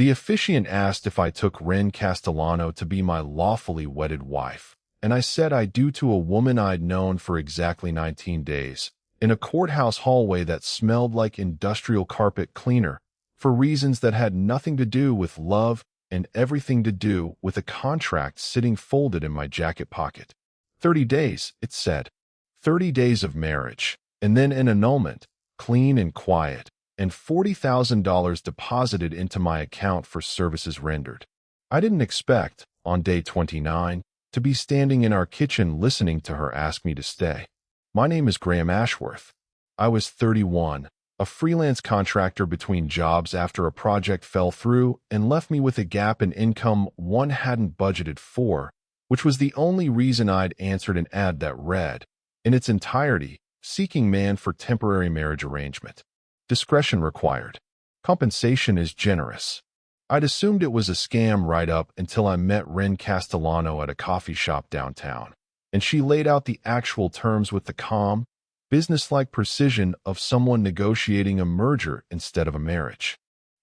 The officiant asked if I took Ren Castellano to be my lawfully wedded wife, and I said I do to a woman I'd known for exactly 19 days, in a courthouse hallway that smelled like industrial carpet cleaner, for reasons that had nothing to do with love and everything to do with a contract sitting folded in my jacket pocket. 30 days, it said. 30 days of marriage, and then an annulment, clean and quiet, and $40,000 deposited into my account for services rendered. I didn't expect, on day 29, to be standing in our kitchen listening to her ask me to stay. My name is Graham Ashworth. I was 31, a freelance contractor between jobs after a project fell through and left me with a gap in income one hadn't budgeted for, which was the only reason I'd answered an ad that read, in its entirety, seeking man for temporary marriage arrangement. Discretion required. Compensation is generous. I'd assumed it was a scam right up until I met Ren Castellano at a coffee shop downtown, and she laid out the actual terms with the calm, businesslike precision of someone negotiating a merger instead of a marriage.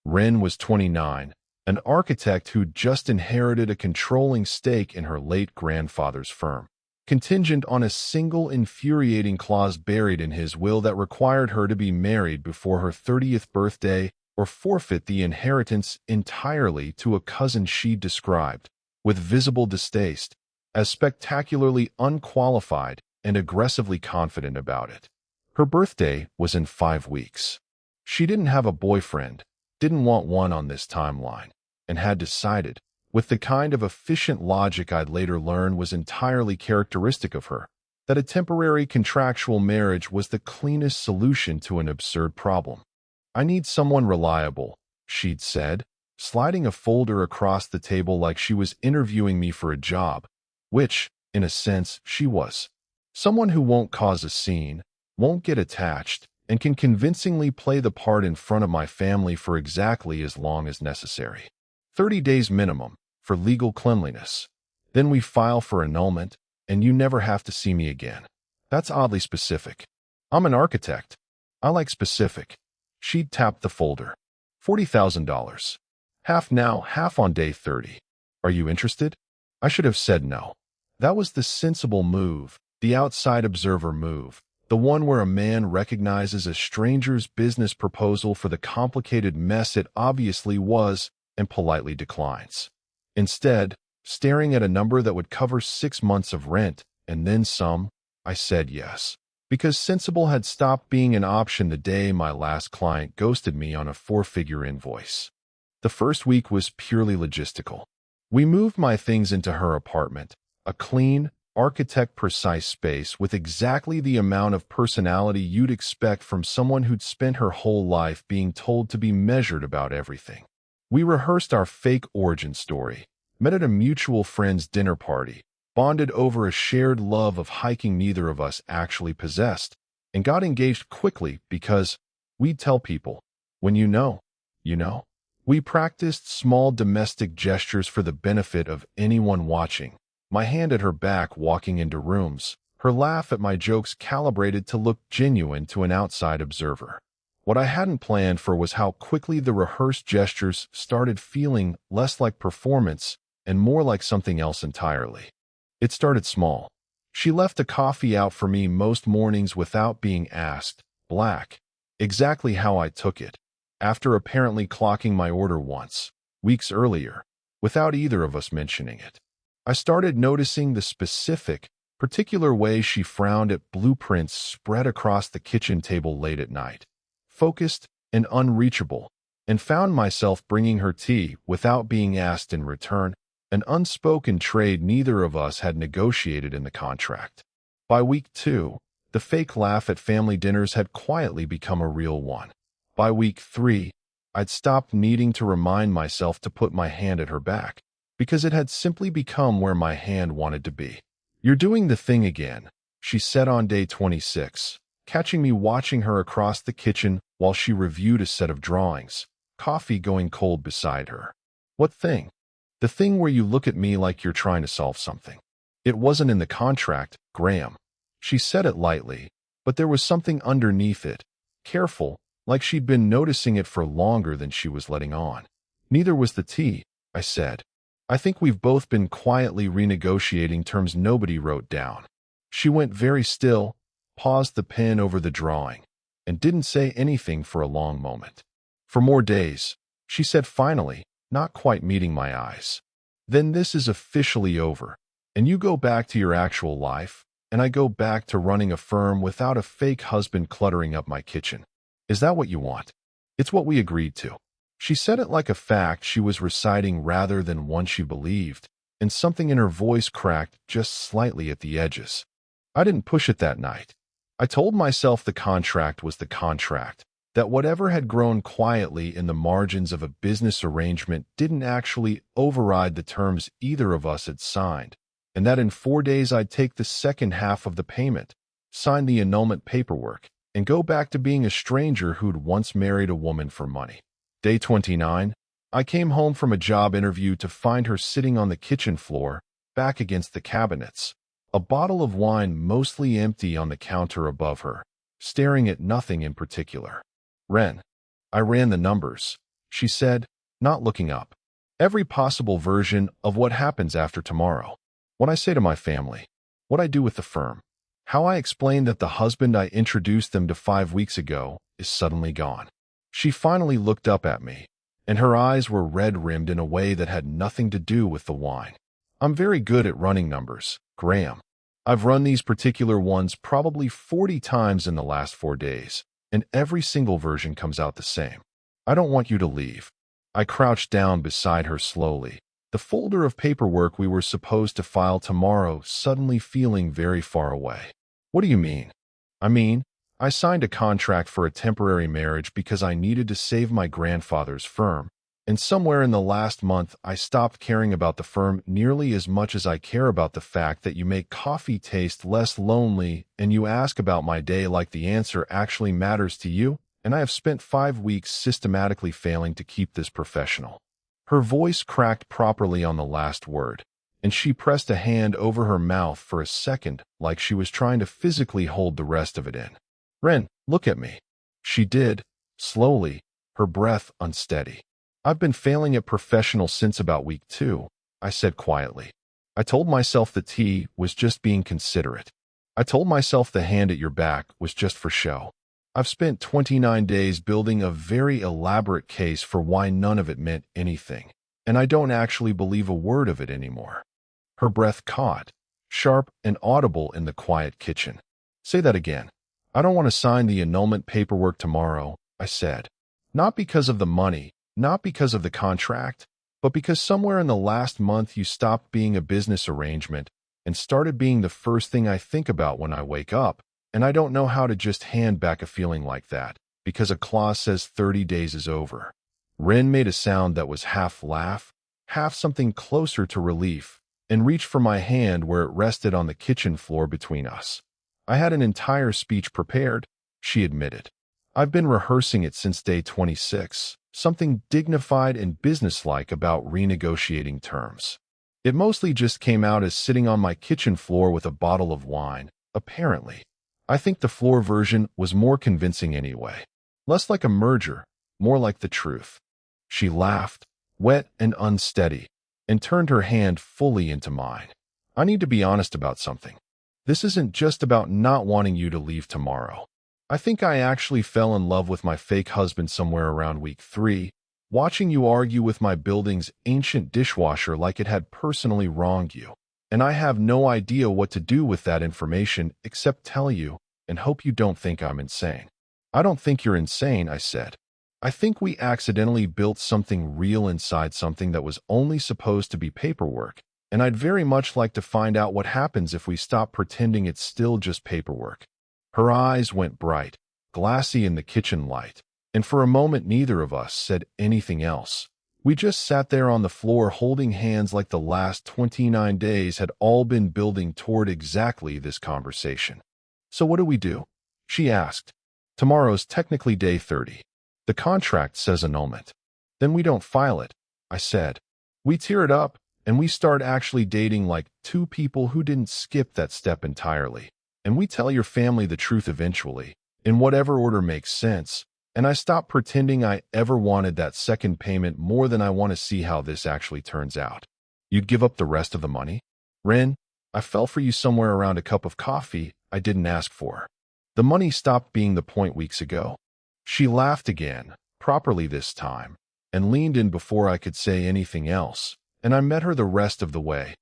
Ren was 29, an architect who'd just inherited a controlling stake in her late grandfather's firm, contingent on a single infuriating clause buried in his will that required her to be married before her 30th birthday or forfeit the inheritance entirely to a cousin she described, with visible distaste, as spectacularly unqualified and aggressively confident about it. Her birthday was in 5 weeks. She didn't have a boyfriend, didn't want one on this timeline, and had decided, with the kind of efficient logic I'd later learn was entirely characteristic of her, that a temporary contractual marriage was the cleanest solution to an absurd problem. I need someone reliable, she'd said, sliding a folder across the table like she was interviewing me for a job, which, in a sense, she was. Someone who won't cause a scene, won't get attached, and can convincingly play the part in front of my family for exactly as long as necessary. 30 days minimum, for legal cleanliness. Then we file for annulment, and you never have to see me again. That's oddly specific. I'm an architect. I like specific. She'd tapped the folder. $40,000. Half now, half on day 30. Are you interested? I should have said no. That was the sensible move, the outside observer move, the one where a man recognizes a stranger's business proposal for the complicated mess it obviously was and politely declines. Instead, staring at a number that would cover 6 months of rent and then some, I said yes, because sensible had stopped being an option the day my last client ghosted me on a 4-figure invoice. The first week was purely logistical. We moved my things into her apartment, a clean, architect-precise space with exactly the amount of personality you'd expect from someone who'd spent her whole life being told to be measured about everything. We rehearsed our fake origin story, met at a mutual friend's dinner party, bonded over a shared love of hiking neither of us actually possessed, and got engaged quickly because, we'd tell people, when you know, you know. We practiced small domestic gestures for the benefit of anyone watching, my hand at her back walking into rooms, her laugh at my jokes calibrated to look genuine to an outside observer. What I hadn't planned for was how quickly the rehearsed gestures started feeling less like performance and more like something else entirely. It started small. She left a coffee out for me most mornings without being asked, black, exactly how I took it, after apparently clocking my order once, weeks earlier, without either of us mentioning it. I started noticing the specific, particular way she frowned at blueprints spread across the kitchen table late at night, focused and unreachable, and found myself bringing her tea without being asked in return, an unspoken trade neither of us had negotiated in the contract. By week 2, the fake laugh at family dinners had quietly become a real one. By week 3, I'd stopped needing to remind myself to put my hand at her back, because it had simply become where my hand wanted to be. "You're doing the thing again," she said on day 26, catching me watching her across the kitchen while she reviewed a set of drawings, coffee going cold beside her. "What thing?" "The thing where you look at me like you're trying to solve something." "It wasn't in the contract, Graham." She said it lightly, but there was something underneath it, careful, like she'd been noticing it for longer than she was letting on. Neither was the tea, I said. I think we've both been quietly renegotiating terms nobody wrote down. She went very still, paused the pen over the drawing, and didn't say anything for a long moment. For more days, she said finally, not quite meeting my eyes. Then this is officially over, and you go back to your actual life, and I go back to running a firm without a fake husband cluttering up my kitchen. Is that what you want? It's what we agreed to. She said it like a fact she was reciting rather than one she believed, and something in her voice cracked just slightly at the edges. I didn't push it that night. I told myself the contract was the contract, that whatever had grown quietly in the margins of a business arrangement didn't actually override the terms either of us had signed, and that in 4 days I'd take the second half of the payment, sign the annulment paperwork, and go back to being a stranger who'd once married a woman for money. Day 29, I came home from a job interview to find her sitting on the kitchen floor, back against the cabinets, a bottle of wine mostly empty on the counter above her, staring at nothing in particular. Ren, I ran the numbers, she said, not looking up. Every possible version of what happens after tomorrow. What I say to my family. What I do with the firm. How I explain that the husband I introduced them to 5 weeks ago is suddenly gone. She finally looked up at me, and her eyes were red-rimmed in a way that had nothing to do with the wine. I'm very good at running numbers, Graham. I've run these particular ones probably 40 times in the last 4 days, and every single version comes out the same. I don't want you to leave. I crouched down beside her slowly, the folder of paperwork we were supposed to file tomorrow suddenly feeling very far away. What do you mean? I signed a contract for a temporary marriage because I needed to save my grandfather's firm, and somewhere in the last month I stopped caring about the firm nearly as much as I care about the fact that you make coffee taste less lonely and you ask about my day like the answer actually matters to you, and I have spent 5 weeks systematically failing to keep this professional. Her voice cracked properly on the last word, and she pressed a hand over her mouth for a second like she was trying to physically hold the rest of it in. Ren, look at me. She did, slowly, her breath unsteady. I've been failing at professional since about week 2, I said quietly. I told myself the tea was just being considerate. I told myself the hand at your back was just for show. I've spent 29 days building a very elaborate case for why none of it meant anything, and I don't actually believe a word of it anymore. Her breath caught, sharp and audible in the quiet kitchen. Say that again. I don't want to sign the annulment paperwork tomorrow, I said. Not because of the money, not because of the contract, but because somewhere in the last month you stopped being a business arrangement and started being the first thing I think about when I wake up, and I don't know how to just hand back a feeling like that, because a clause says 30 days is over. Ren made a sound that was half laugh, half something closer to relief, and reached for my hand where it rested on the kitchen floor between us. I had an entire speech prepared, she admitted. I've been rehearsing it since day 26, something dignified and businesslike about renegotiating terms. It mostly just came out as sitting on my kitchen floor with a bottle of wine, apparently. I think the floor version was more convincing anyway. Less like a merger, more like the truth. She laughed, wet and unsteady, and turned her hand fully into mine. I need to be honest about something. This isn't just about not wanting you to leave tomorrow. I think I actually fell in love with my fake husband somewhere around week 3, watching you argue with my building's ancient dishwasher like it had personally wronged you. And I have no idea what to do with that information except tell you and hope you don't think I'm insane. I don't think you're insane, I said. I think we accidentally built something real inside something that was only supposed to be paperwork, and I'd very much like to find out what happens if we stop pretending it's still just paperwork. Her eyes went bright, glassy in the kitchen light, and for a moment neither of us said anything else. We just sat there on the floor holding hands like the last 29 days had all been building toward exactly this conversation. So what do we do? She asked. Tomorrow's technically day 30. The contract says annulment. Then we don't file it, I said. We tear it up, and we start actually dating like 2 people who didn't skip that step entirely. And we tell your family the truth eventually, in whatever order makes sense, and I stopped pretending I ever wanted that second payment more than I want to see how this actually turns out. You'd give up the rest of the money? Rin, I fell for you somewhere around a cup of coffee I didn't ask for. The money stopped being the point weeks ago. She laughed again, properly this time, and leaned in before I could say anything else, and I met her the rest of the way,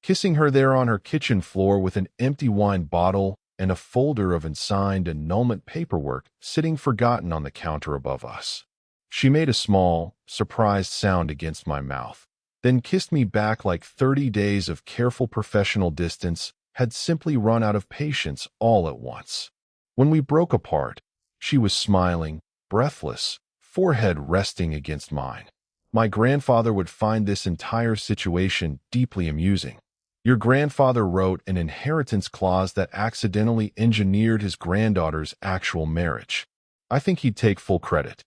kissing her there on her kitchen floor with an empty wine bottle and a folder of unsigned annulment paperwork sitting forgotten on the counter above us. She made a small, surprised sound against my mouth, then kissed me back like 30 days of careful professional distance had simply run out of patience all at once. When we broke apart, she was smiling, breathless, forehead resting against mine. My grandfather would find this entire situation deeply amusing. Your grandfather wrote an inheritance clause that accidentally engineered his granddaughter's actual marriage. I think he'd take full credit.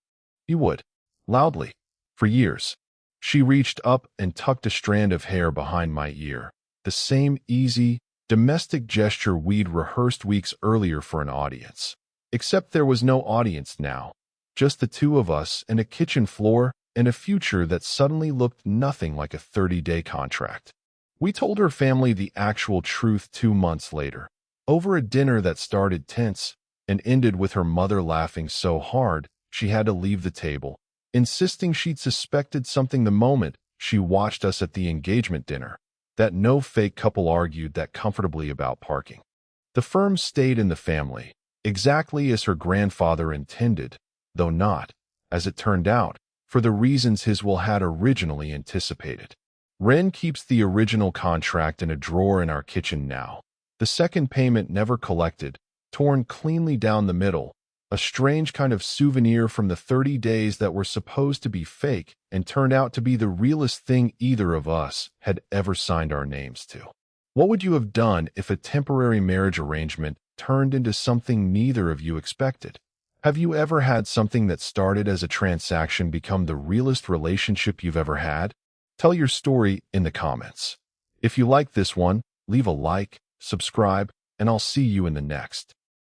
He would. Loudly. For years. She reached up and tucked a strand of hair behind my ear. The same easy, domestic gesture we'd rehearsed weeks earlier for an audience. Except there was no audience now. Just the two of us and a kitchen floor and a future that suddenly looked nothing like a 30-day contract. We told her family the actual truth 2 months later, over a dinner that started tense and ended with her mother laughing so hard she had to leave the table, insisting she'd suspected something the moment she watched us at the engagement dinner, that no fake couple argued that comfortably about parking. The firm stayed in the family, exactly as her grandfather intended, though not, as it turned out, for the reasons his will had originally anticipated. Ren keeps the original contract in a drawer in our kitchen now. The second payment never collected, torn cleanly down the middle, a strange kind of souvenir from the 30 days that were supposed to be fake and turned out to be the realest thing either of us had ever signed our names to. What would you have done if a temporary marriage arrangement turned into something neither of you expected? Have you ever had something that started as a transaction become the realest relationship you've ever had? Tell your story in the comments. If you like this one, leave a like, subscribe, and I'll see you in the next.